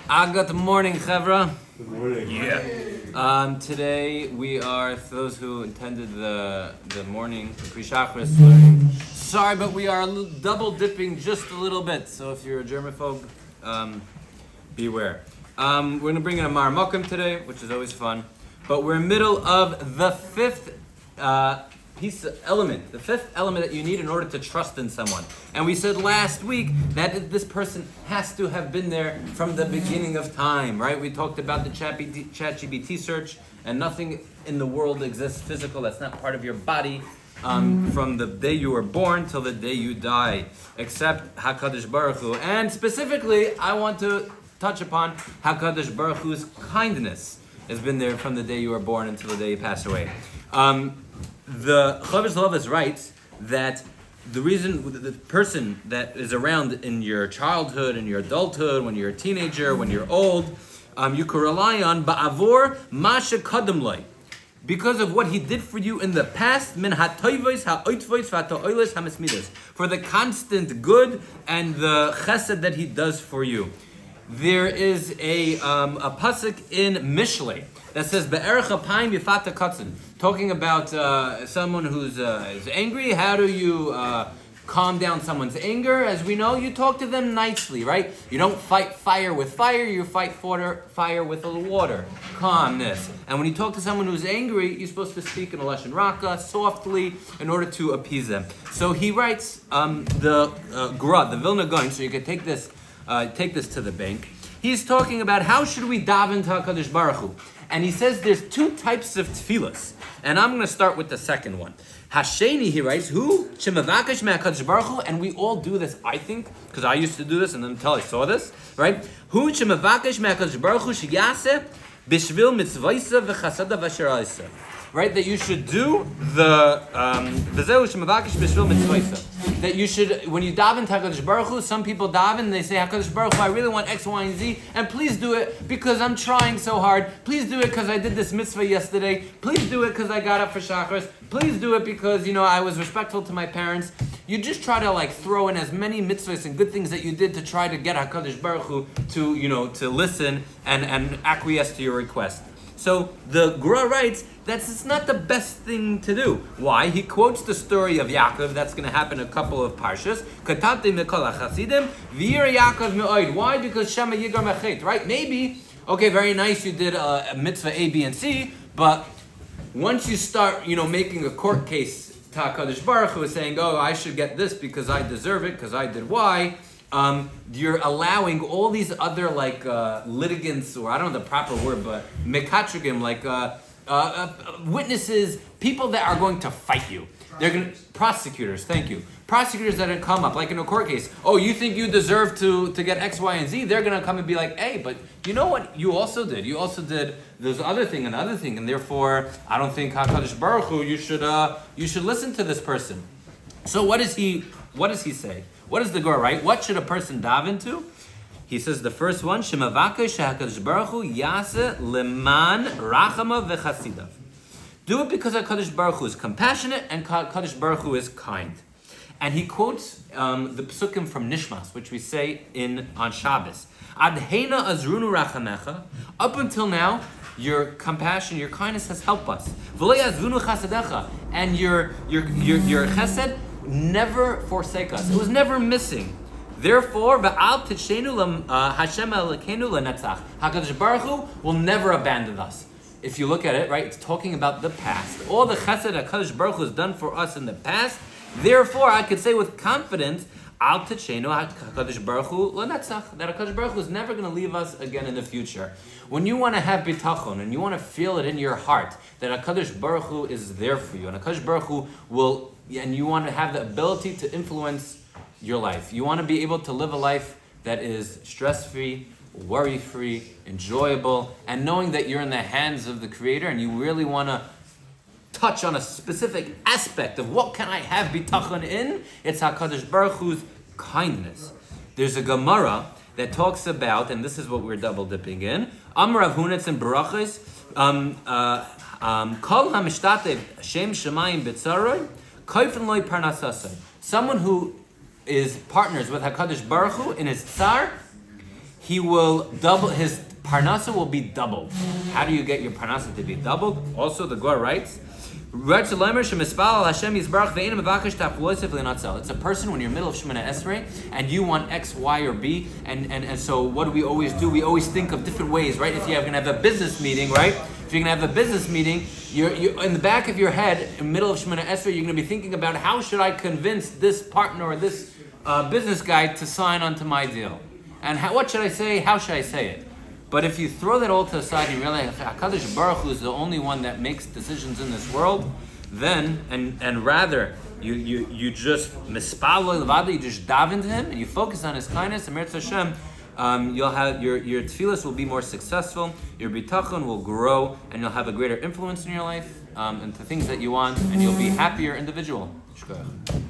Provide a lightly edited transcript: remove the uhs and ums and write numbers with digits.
Good morning, Chevra. Good morning. Yeah. Today we are, for those who attended the morning, the Pre-Shachris learning, sorry, but we are double dipping just a little bit. So if you're a germaphobe, beware. We're going to bring in a Mar Mokum today, which is always fun. But we're in the middle of the fifth element that you need in order to trust in someone. And we said last week that this person has to have been there from the beginning of time, right? We talked about the ChatGPT search, and nothing in the world exists physical that's not part of your body from the day you were born till the day you die, except HaKadosh Baruch Hu. And specifically, I want to touch upon HaKadosh Baruch Hu's kindness has been there from the day you were born until the day you pass away. The Chavis Lovas writes that the reason the person that is around in your childhood, in your adulthood, when you're a teenager, when you're old, you can rely on ba'avor masha kadam loy, because of what he did for you in the past, min hatoyvos ha'oitvos v'ha'to'olos ha'mismidos, for the constant good and the chesed that he does for you. There is a pasuk in Mishlei that says be'erech ha'payim yifata katzin, talking about someone who's is angry. How do you calm down someone's anger? As we know, you talk to them nicely, right? You don't fight fire with fire, you fight fire with a little water. Calmness. And when you talk to someone who's angry, you're supposed to speak in a lashon raka, softly, in order to appease them. So he writes the Gra, the Vilna Gaon, so you can take this to the bank. He's talking about how should we daven to HaKadosh Baruch Hu. And he says there's two types of tefillas. And I'm going to start with the second one. Hasheni, he writes, who? Shemavakesh me'HaKadosh Baruch Hu, and we all do this, I think, because I used to do this and until I saw this, right? Who shemavakesh me'HaKadosh Baruch Hu sheyaseh bishvil mitzvaysa v'chasada v'sharaysa. Right, that you should do that you should, when you daven to HaKadosh Baruch Hu, some people daven and they say, HaKadosh Baruch Hu, I really want X, Y, and Z, and please do it because I'm trying so hard. Please do it because I did this mitzvah yesterday. Please do it because I got up for Shacharis. Please do it because, I was respectful to my parents. You just try to throw in as many mitzvahs and good things that you did to try to get HaKadosh Baruch Hu to listen and acquiesce to your request. So the Gra writes that it's not the best thing to do. Why? He quotes the story of Yaakov. That's going to happen in a couple of parshas. Why? Because Shema Yigar Mechet, right? Maybe, okay, very nice, you did a mitzvah A, B, and C, but once you start, making a court case to HaKadosh Baruch Hu, saying, oh, I should get this because I deserve it, because I did Y, you're allowing all these other litigants, or I don't know the proper word, but mekatrigim, witnesses, people that are going to fight you. They're going to, prosecutors, thank you. Prosecutors that are come up, like in a court case. Oh, you think you deserve to get X, Y, and Z? They're going to come and be like, hey, but you know what you also did? You also did this other thing, another thing, and therefore, I don't think HaKadosh Baruch Hu, you should listen to this person. So what does he say? What does the Gra write? What should a person daven to? He says the first one, Shemavakesh HaKadosh Baruch Hu yaseh leman rachama v'chasidav. Do it because HaKadosh Baruch Hu is compassionate and HaKadosh Baruch Hu is kind. And he quotes the psukim from Nishmas, which we say on Shabbos. Ad heina azrunu rachamecha. Up until now, your compassion, your kindness has helped us. V'lo yazvunu chasadecha. And your chesed never forsake us. It was never missing. Therefore, HaKadosh Baruch Hu will never abandon us. If you look at it, right, it's talking about the past. All the chesed HaKadosh Baruch Hu has done for us in the past. Therefore, I could say with confidence, HaKadosh Baruch Hu lenetzach, that HaKadosh Baruch Hu is never going to leave us again in the future. When you want to have bitachon and you want to feel it in your heart that HaKadosh Baruch Hu is there for you, and HaKadosh Baruch Hu will, and you want to have the ability to influence your life. You want to be able to live a life that is stress-free, worry-free, enjoyable, and knowing that you're in the hands of the Creator and you really want to touch on a specific aspect of what can I have bitachon in, it's HaKadosh Baruch Hu's kindness. There's a Gemara that talks about, and this is what we're double dipping in, Amar Rav Hunetz and Barachos, Kol HaMishtatev Shem Shemayim B'Tzaroy, Koifen Loi Parnasasai. Someone who is partners with HaKadosh Baruch Hu in his tsar, he will double, his parnasa will be doubled. How do you get your parnasa to be doubled? Also, the Gemara writes, it's a person when you're in the middle of Shemana Esrei and you want X, Y, or B, and so what do? We always think of different ways, right? If you're going to have a business meeting, right? If you're going to have a business meeting, you're in the back of your head, in the middle of Shemana Esrei, you're going to be thinking about how should I convince this partner or this business guy to sign onto my deal, and what should I say? How should I say it? But if you throw that all to the side and you realize HaKadosh Baruch Hu is the only one that makes decisions in this world, then and rather you just mispalo levada, you just dive into him and you focus on his kindness, and Meretz Hashem, you'll have your tefillas will be more successful, your bitachon will grow, and you'll have a greater influence in your life and the things that you want, and you'll be a happier individual. Shkoyach.